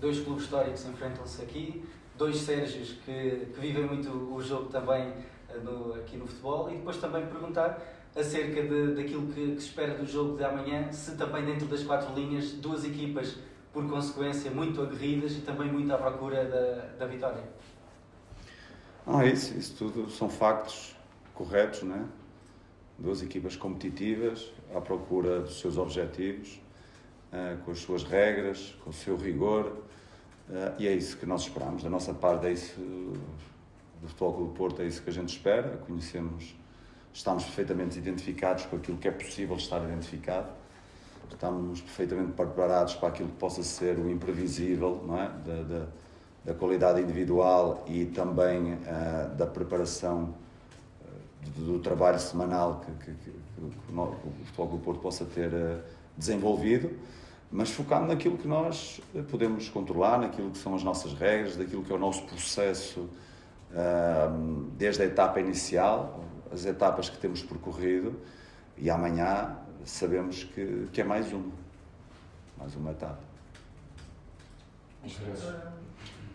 dois clubes históricos enfrentam-se aqui, dois Sérgios que vivem muito o jogo também aqui no futebol, e depois também perguntar acerca daquilo que se espera do jogo de amanhã, se também dentro das quatro linhas, duas equipas por consequência muito aguerridas e também muito à procura da vitória. Isso tudo são factos corretos, não é? Duas equipas competitivas, à procura dos seus objetivos, com as suas regras, com o seu rigor, e é isso que nós esperamos. Da nossa parte, é isso, do Futebol Clube do Porto, é isso que a gente espera. Conhecemos, estamos perfeitamente identificados com aquilo que é possível estar identificado, estamos perfeitamente preparados para aquilo que possa ser o imprevisível, não é? Da qualidade individual e também da preparação do trabalho semanal que o Futebol Clube do Porto possa ter desenvolvido, mas focado naquilo que nós podemos controlar, naquilo que são as nossas regras, daquilo que é o nosso processo desde a etapa inicial, as etapas que temos percorrido, e amanhã sabemos que é mais uma etapa.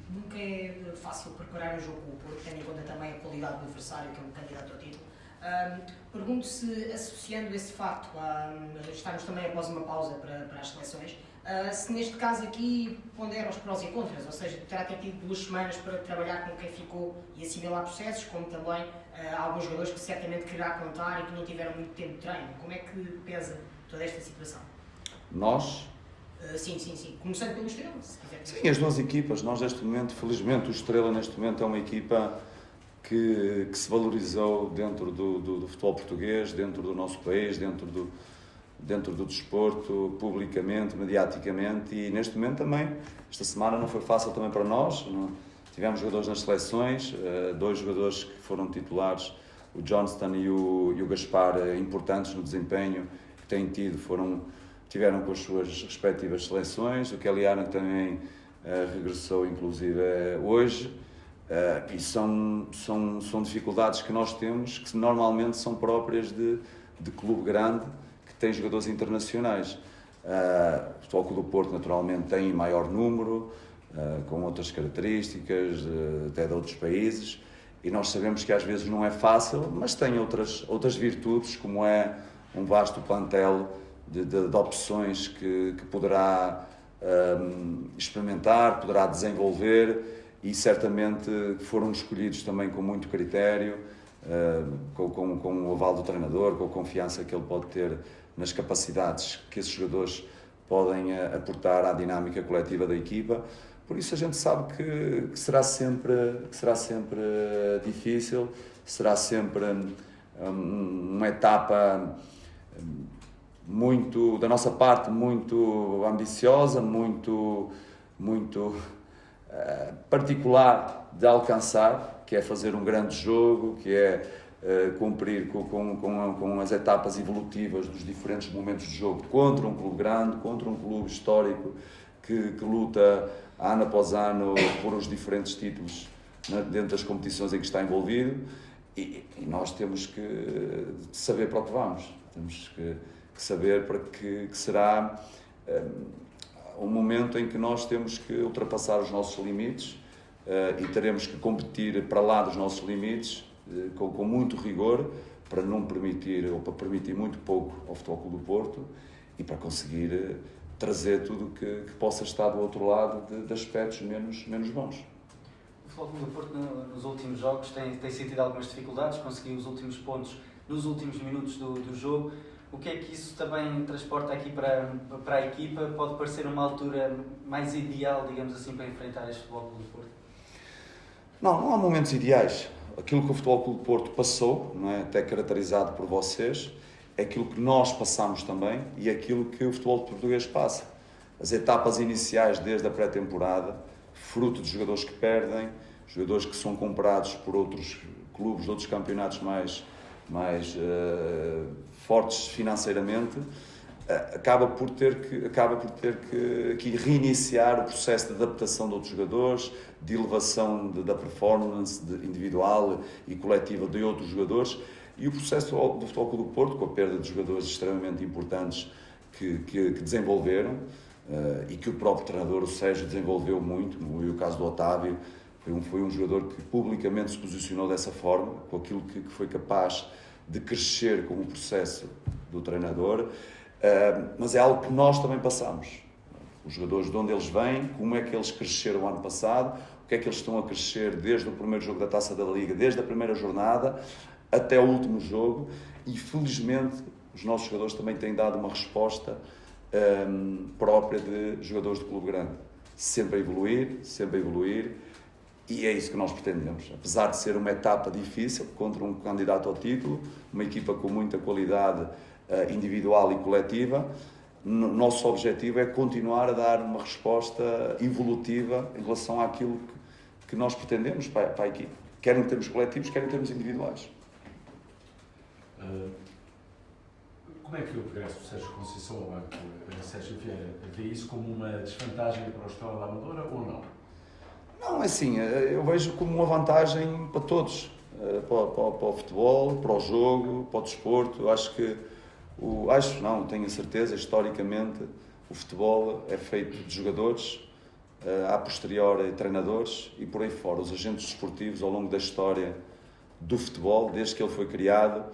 Nunca é fácil preparar um jogo com o Porto, tendo em conta também a qualidade do adversário, que é um candidato ao título. Pergunto se, associando esse facto, estamos também após uma pausa para as seleções, se neste caso aqui pondera os prós e contras, ou seja, terá ter tido 2 semanas para trabalhar com quem ficou e assimilar processos, como também alguns jogadores que certamente quererá contar e que não tiveram muito tempo de treino. Como é que pesa toda esta situação? Nós? Sim. Começando pelo Estrela, se quiser. Sim, as duas equipas. Nós neste momento, felizmente, o Estrela neste momento é uma equipa que se valorizou dentro do futebol português, dentro do nosso país, dentro do desporto, publicamente, mediaticamente, e neste momento também, esta semana não foi fácil também para nós. Tivemos jogadores nas seleções, 2 jogadores que foram titulares, o Johnston e o Gaspar, importantes no desempenho que têm tido, tiveram com as suas respectivas seleções. O Kelly Aaron também regressou, inclusive, hoje. E são dificuldades que nós temos, que normalmente são próprias de clube grande, que tem jogadores internacionais. O Futebol Clube do Porto, naturalmente, tem maior número, com outras características, até de outros países, e nós sabemos que às vezes não é fácil, mas tem outras virtudes, como é um vasto plantel de opções que poderá experimentar, poderá desenvolver, e certamente foram escolhidos também com muito critério, com o aval do treinador, com a confiança que ele pode ter nas capacidades que esses jogadores podem aportar à dinâmica coletiva da equipa. Por isso a gente sabe que será sempre difícil, será sempre uma etapa muito, da nossa parte, muito ambiciosa, muito particular de alcançar, que é fazer um grande jogo, que é cumprir com as etapas evolutivas dos diferentes momentos de jogo contra um clube grande, contra um clube histórico que luta ano após ano por os diferentes títulos dentro das competições em que está envolvido, e nós temos que saber para o que vamos, temos que saber para que será um momento em que nós temos que ultrapassar os nossos limites, e teremos que competir para lá dos nossos limites, com muito rigor, para não permitir, ou para permitir muito pouco ao Futebol Clube do Porto, e para conseguir trazer tudo que possa estar do outro lado de aspectos menos bons. O Futebol Clube do Porto nos últimos jogos tem sentido algumas dificuldades, conseguiu os últimos pontos nos últimos minutos do jogo. O que é que isso também transporta aqui para a equipa? Pode parecer uma altura mais ideal, digamos assim, para enfrentar este Futebol Clube do Porto? Não há momentos ideais. Aquilo que o Futebol Clube do Porto passou, não é, até caracterizado por vocês, é aquilo que nós passamos também e aquilo que o futebol português passa. As etapas iniciais desde a pré-temporada, fruto de jogadores que perdem, jogadores que são comprados por outros clubes, de outros campeonatos mais fortes financeiramente, acaba por ter que reiniciar o processo de adaptação de outros jogadores, de elevação da performance individual e coletiva de outros jogadores, e o processo do Futebol Clube do Porto, com a perda de jogadores extremamente importantes que desenvolveram, e que o próprio treinador, o Sérgio, desenvolveu muito. E o caso do Otávio foi um jogador que publicamente se posicionou dessa forma, com aquilo que foi capaz de crescer com o processo do treinador, mas é algo que nós também passamos. Os jogadores de onde eles vêm, como é que eles cresceram o ano passado, o que é que eles estão a crescer desde o primeiro jogo da Taça da Liga, desde a primeira jornada até o último jogo, e felizmente os nossos jogadores também têm dado uma resposta própria de jogadores de clube grande. Sempre a evoluir, e é isso que nós pretendemos. Apesar de ser uma etapa difícil, contra um candidato ao título, uma equipa com muita qualidade individual e coletiva, nosso objetivo é continuar a dar uma resposta evolutiva em relação àquilo que nós pretendemos para a equipe, quer em termos coletivos, quer em termos individuais. Como é que o regresso do Sérgio Conceição ao banco, Sérgio Vieira, vê isso como uma desvantagem para o Estrela da Amadora ou não? Não, é assim, eu vejo como uma vantagem para todos, para o futebol, para o jogo, para o desporto. Eu acho que, tenho a certeza, historicamente, o futebol é feito de jogadores, a posteriori treinadores e por aí fora. Os agentes desportivos, ao longo da história do futebol, desde que ele foi criado,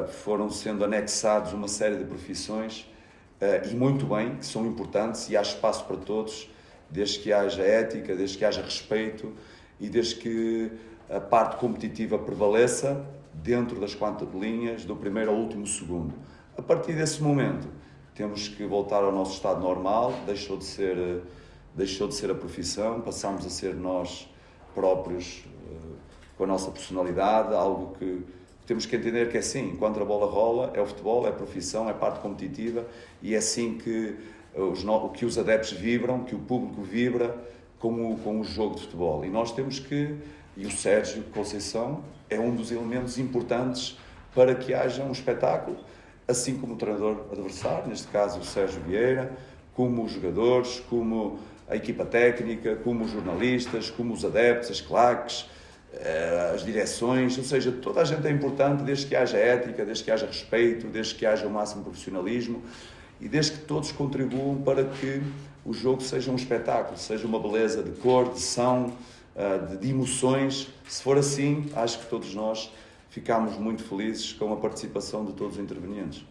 foram sendo anexados uma série de profissões, e muito bem, que são importantes, e há espaço para todos, desde que haja ética, desde que haja respeito e desde que a parte competitiva prevaleça dentro das 4 linhas, do primeiro ao último segundo. A partir desse momento, temos que voltar ao nosso estado normal, deixou de ser a profissão, passamos a ser nós próprios, com a nossa personalidade, algo que temos que entender que é assim, enquanto a bola rola, é o futebol, é a profissão, é a parte competitiva, e é assim que os adeptos vibram, que o público vibra com o jogo de futebol. E nós temos que, e o Sérgio Conceição é um dos elementos importantes para que haja um espetáculo, assim como o treinador adversário, neste caso o Sérgio Vieira, como os jogadores, como a equipa técnica, como os jornalistas, como os adeptos, as claques, as direções, ou seja, toda a gente é importante desde que haja ética, desde que haja respeito, desde que haja o máximo profissionalismo e desde que todos contribuam para que o jogo seja um espetáculo, seja uma beleza de cor, de som, de emoções. Se for assim, acho que todos nós ficamos muito felizes com a participação de todos os intervenientes.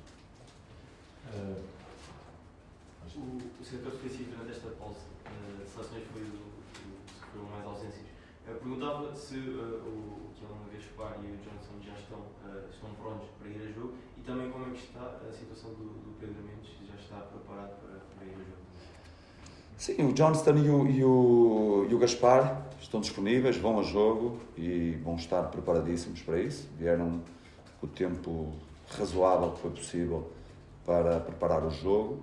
O setor defensivo durante esta pausa de seleções foi o que sofreu mais ausências. Perguntava se o Kylian Gaspar e o Johnson já estão prontos para ir a jogo e também como é que está a situação do Pedro Mendes, se já está preparado para ir a jogo. Sim, o Johnston e o Gaspar estão disponíveis, vão a jogo e vão estar preparadíssimos para isso. Vieram com o tempo razoável que foi possível para preparar o jogo.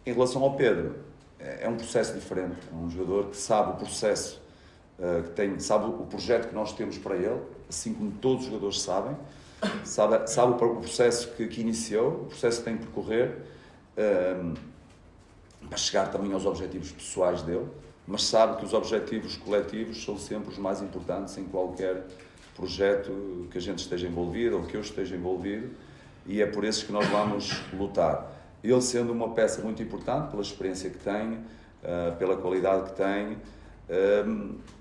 Em relação ao Pedro, é um processo diferente. É um jogador que sabe o processo, sabe o projeto que nós temos para ele, assim como todos os jogadores sabem. Sabe o processo que iniciou, o processo que tem que percorrer, para chegar também aos objetivos pessoais dele, mas sabe que os objetivos coletivos são sempre os mais importantes em qualquer projeto que a gente esteja envolvido ou que eu esteja envolvido, e é por esses que nós vamos lutar. Ele sendo uma peça muito importante pela experiência que tem, pela qualidade que tem,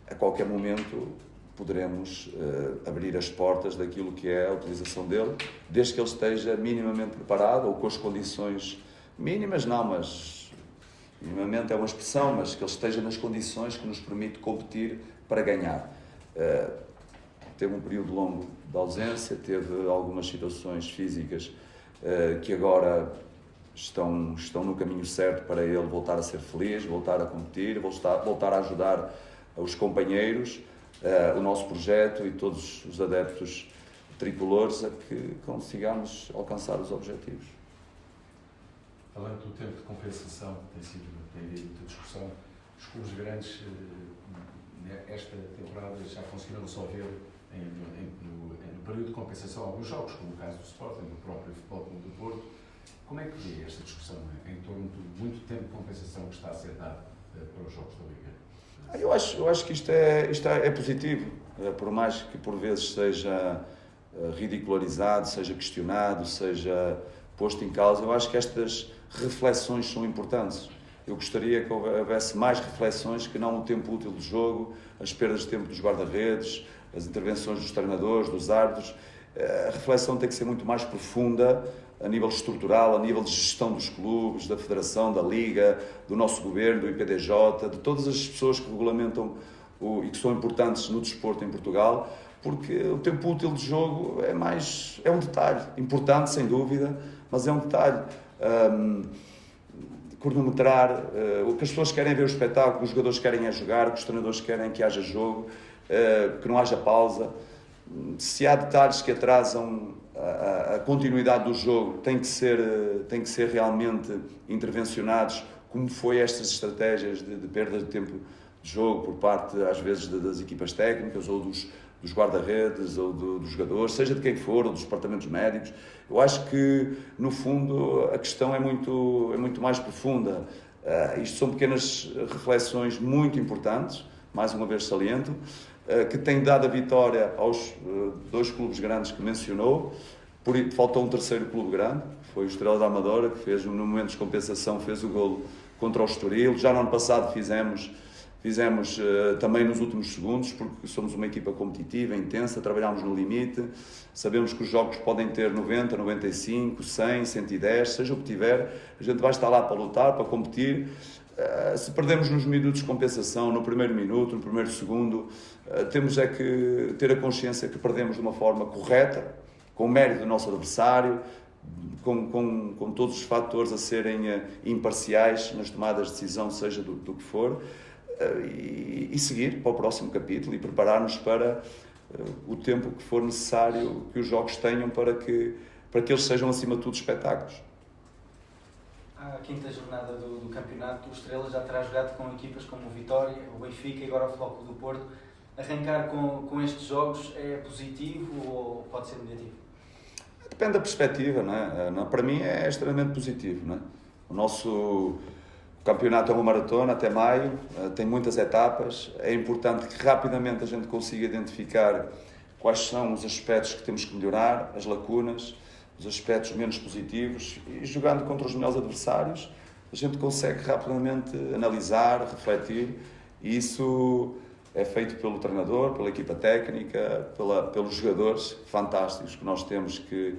a qualquer momento poderemos abrir as portas daquilo que é a utilização dele, desde que ele esteja minimamente preparado ou com as condições mínimas, não, mas minimamente é uma expressão, mas que ele esteja nas condições que nos permite competir para ganhar. Teve um período longo de ausência, teve algumas situações físicas que agora estão no caminho certo para ele voltar a ser feliz, voltar a competir, voltar a ajudar os companheiros, o nosso projeto e todos os adeptos tricolores a que consigamos alcançar os objetivos. Falando do tempo de compensação, tem havido muita discussão, os clubes grandes esta temporada já conseguiram resolver no período de compensação alguns jogos, como o caso do Sporting, do próprio Futebol Clube do Porto. Como é que vê esta discussão em torno do muito tempo de compensação que está a ser dado para os jogos da Liga? Eu acho que isto é positivo, por mais que por vezes seja ridicularizado, seja questionado, seja posto em causa. Eu acho que reflexões são importantes. Eu gostaria que houvesse mais reflexões que não o tempo útil do jogo, as perdas de tempo dos guarda-redes, as intervenções dos treinadores, dos árbitros. A reflexão tem que ser muito mais profunda, a nível estrutural, a nível de gestão dos clubes, da Federação, da Liga, do nosso governo, do IPDJ, de todas as pessoas que regulamentam e que são importantes no desporto em Portugal, porque o tempo útil de jogo é um detalhe, importante sem dúvida, mas é um detalhe. Cronometrar, o que as pessoas querem é ver o espetáculo, os jogadores querem é jogar, os treinadores querem que haja jogo, que não haja pausa. Se há detalhes que atrasam a continuidade do jogo, têm que ser realmente intervencionados, como foi estas estratégias de perda de tempo de jogo por parte, às vezes, das equipas técnicas ou dos guarda-redes ou dos jogadores, seja de quem for, ou dos departamentos médicos. Eu acho que, no fundo, a questão é muito mais profunda. Isto são pequenas reflexões muito importantes, mais uma vez saliento, que têm dado a vitória aos 2 clubes grandes que mencionou. Faltou um terceiro clube grande, foi o Estrela da Amadora, que fez, no momento de compensação, fez o golo contra o Estoril. Já no ano passado fizemos também nos últimos segundos, porque somos uma equipa competitiva, intensa, trabalhamos no limite, sabemos que os jogos podem ter 90, 95, 100, 110, seja o que tiver, a gente vai estar lá para lutar, para competir. Se perdemos nos minutos de compensação, no primeiro minuto, no primeiro segundo, temos é que ter a consciência que perdemos de uma forma correta, com o mérito do nosso adversário, com todos os fatores a serem imparciais nas tomadas de decisão, seja do que for, e seguir para o próximo capítulo e preparar-nos para o tempo que for necessário que os jogos tenham para que eles sejam, acima de tudo, espetáculos. À 5ª jornada do campeonato, o Estrela já terá jogado com equipas como o Vitória, o Benfica e agora o Futebol Clube do Porto. Arrancar com estes jogos é positivo ou pode ser negativo? Depende da perspectiva, não é? Para mim é extremamente positivo, não é? O nosso campeonato é uma maratona até maio, tem muitas etapas. É importante que rapidamente a gente consiga identificar quais são os aspectos que temos que melhorar, as lacunas, os aspectos menos positivos, e jogando contra os melhores adversários, a gente consegue rapidamente analisar, refletir, e isso é feito pelo treinador, pela equipa técnica, pelos jogadores fantásticos que nós temos, que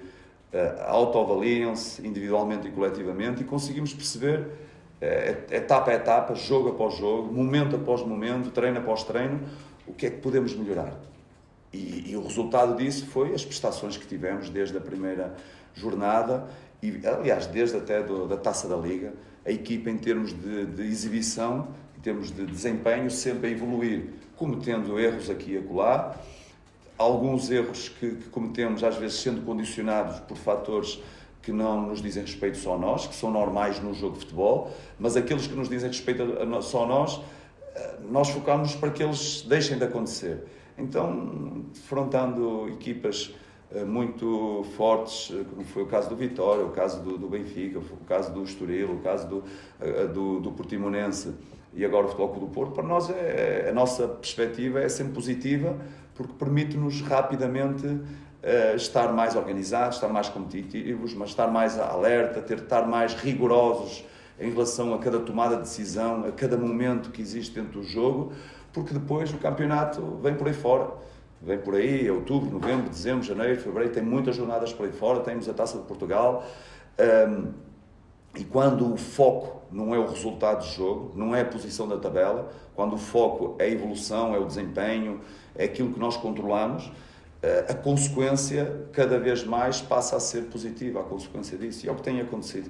autoavaliam-se individualmente e coletivamente, e conseguimos perceber etapa a etapa, jogo após jogo, momento após momento, treino após treino, o que é que podemos melhorar. E o resultado disso foi as prestações que tivemos desde a primeira jornada, e aliás, desde até da Taça da Liga, a equipa, em termos de exibição, em termos de desempenho, sempre a evoluir, cometendo erros aqui e acolá, alguns erros que cometemos, às vezes sendo condicionados por fatores que não nos dizem respeito só a nós, que são normais num jogo de futebol, mas aqueles que nos dizem respeito só a nós focamos para que eles deixem de acontecer. Então, defrontando equipas muito fortes, como foi o caso do Vitória, o caso do Benfica, o caso do Estoril, o caso do Portimonense e agora o Futebol Clube do Porto, para nós a nossa perspectiva é sempre positiva, porque permite-nos rapidamente estar mais organizados, estar mais competitivos, mas estar mais alerta, estar mais rigorosos em relação a cada tomada de decisão, a cada momento que existe dentro do jogo, porque depois o campeonato vem por aí fora. Vem por aí, outubro, novembro, dezembro, janeiro, fevereiro, tem muitas jornadas por aí fora, temos a Taça de Portugal, e quando o foco não é o resultado do jogo, não é a posição da tabela, quando o foco é a evolução, é o desempenho, é aquilo que nós controlamos, a consequência cada vez mais passa a ser positiva, a consequência disso, e é o que tem acontecido.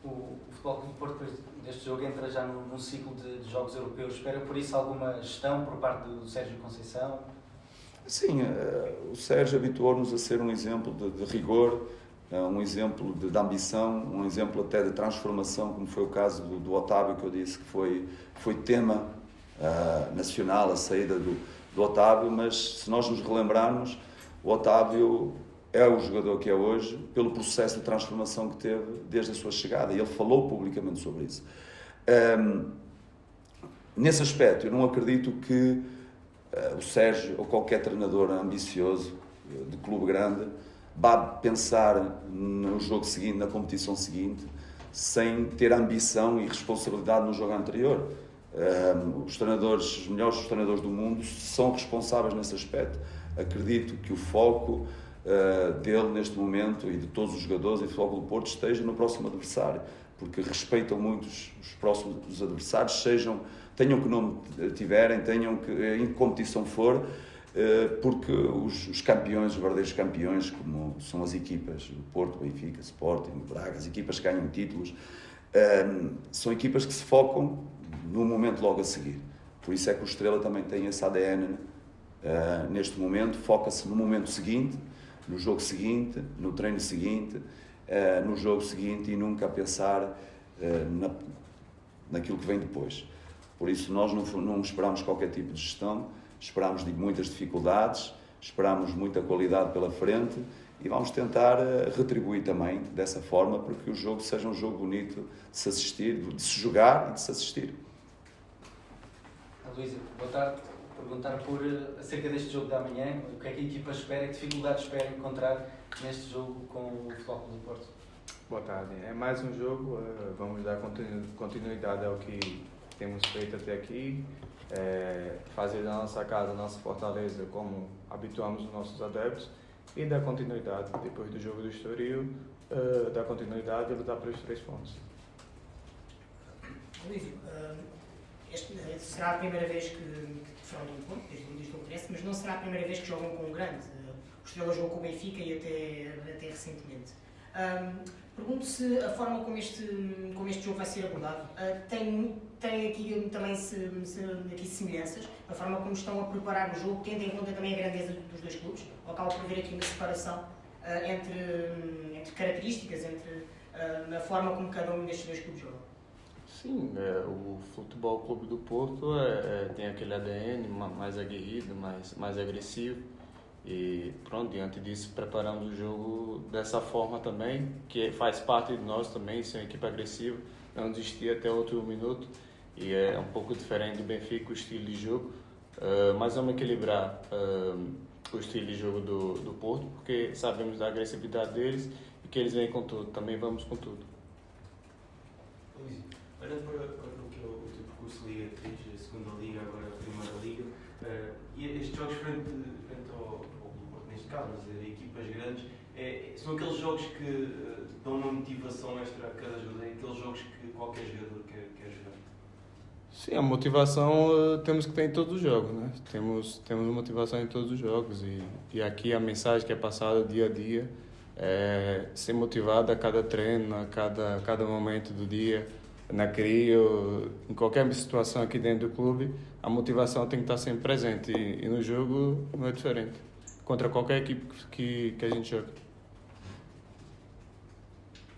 O Futebol Clube do Porto, depois deste jogo, entra já num ciclo de jogos europeus. Espera por isso alguma gestão por parte do Sérgio Conceição? Sim, o Sérgio habituou-nos a ser um exemplo de rigor, um exemplo de ambição, um exemplo até de transformação, como foi o caso do Otávio, que eu disse que foi tema nacional, a saída do Otávio, mas se nós nos relembrarmos, o Otávio é o jogador que é hoje pelo processo de transformação que teve desde a sua chegada, e ele falou publicamente sobre isso. Nesse aspecto, eu não acredito que o Sérgio ou qualquer treinador ambicioso de clube grande vá pensar no jogo seguinte, na competição seguinte, sem ter ambição e responsabilidade no jogo anterior. Os melhores treinadores do mundo são responsáveis nesse aspecto. Acredito que o foco dele neste momento e de todos os jogadores e do Futebol do Porto esteja no próximo adversário, porque respeitam muito os próximos adversários, tenham que nome tiverem, tenham que, em que competição for, porque os campeões, os verdadeiros campeões, como são as equipas do Porto, Benfica, Sporting, Braga, as equipas que ganham títulos, são equipas que se focam no momento logo a seguir. Por isso é que o Estrela também tem esse ADN neste momento, foca-se no momento seguinte, no jogo seguinte, no treino seguinte, no jogo seguinte e nunca a pensar naquilo que vem depois. Por isso nós não esperamos qualquer tipo de gestão, esperamos muitas dificuldades, esperamos muita qualidade pela frente e vamos tentar retribuir também dessa forma para que o jogo seja um jogo bonito de se assistir, de se jogar e de se assistir. Luísa, boa tarde. Perguntar acerca deste jogo da manhã, o que é que a equipa espera, que dificuldades espera encontrar neste jogo com o Futebol Clube do Porto? Boa tarde. É mais um jogo, vamos dar continuidade ao que temos feito até aqui, fazer da nossa casa, da nossa fortaleza, como habituamos os nossos adeptos, e dar continuidade, depois do jogo do Estoril, dar continuidade e lutar pelos 3 pontos. Luísio, será a primeira vez que defrontam o Porto, desde o interesse, mas não será a primeira vez que jogam com um grande. O Estrela jogou com o Benfica e até recentemente. Pergunto se a forma como este jogo vai ser abordado tem aqui também aqui semelhanças, a forma como estão a preparar o jogo, tendo em conta também a grandeza dos dois clubes, ou acaba por haver aqui uma separação entre características, entre a forma como cada um destes dois clubes joga. Sim, o Futebol Clube do Porto tem aquele ADN mais aguerrido, mais agressivo. E pronto, diante disso preparamos o jogo dessa forma também, que faz parte de nós também, ser uma equipe agressiva, não desistir até o último minuto. E é um pouco diferente do Benfica, o estilo de jogo, mas vamos equilibrar o estilo de jogo do Porto, porque sabemos da agressividade deles e que eles vêm com tudo, também vamos com tudo. Luís, olhando para o que é o teu percurso Liga 3, a segunda Liga, agora a Primeira Liga, e estes jogos frente ao Porto, neste caso, mas equipas grandes, são aqueles jogos que dão uma motivação extra a cada jogador, aqueles jogos que qualquer jogador quer jogar. Sim, a motivação temos que ter em todos os jogos, né? Temos motivação em todos os jogos e aqui a mensagem que é passada dia a dia é ser motivado a cada treino, a cada momento do dia, na CRIO, em qualquer situação aqui dentro do clube, a motivação tem que estar sempre presente e no jogo não é diferente, contra qualquer equipe que a gente joga.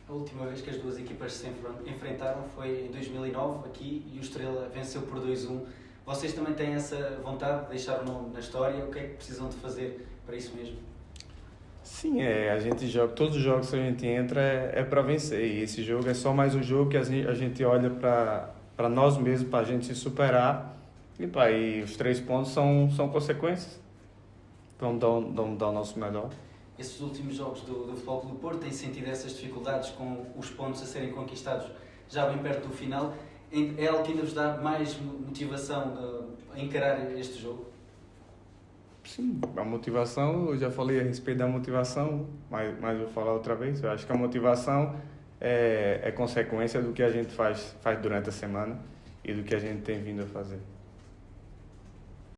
A última vez que as duas equipas se enfrentaram foi em 2009 aqui e o Estrela venceu por 2-1. Vocês também têm essa vontade de deixar o nome na história? O que é que precisam de fazer para isso mesmo? Sim, a gente joga, todos os jogos que a gente entra é para vencer e esse jogo é só mais um jogo que a gente olha para nós mesmos, para a gente se superar e os 3 pontos são consequências. Vamos dar o nosso melhor. Esses últimos jogos do Futebol Clube do Porto têm sentido essas dificuldades com os pontos a serem conquistados já bem perto do final. É algo que ainda vos dá mais motivação a encarar este jogo? Sim, a motivação, eu já falei a respeito da motivação, mas vou falar outra vez. Eu acho que a motivação é consequência do que a gente faz durante a semana e do que a gente tem vindo a fazer.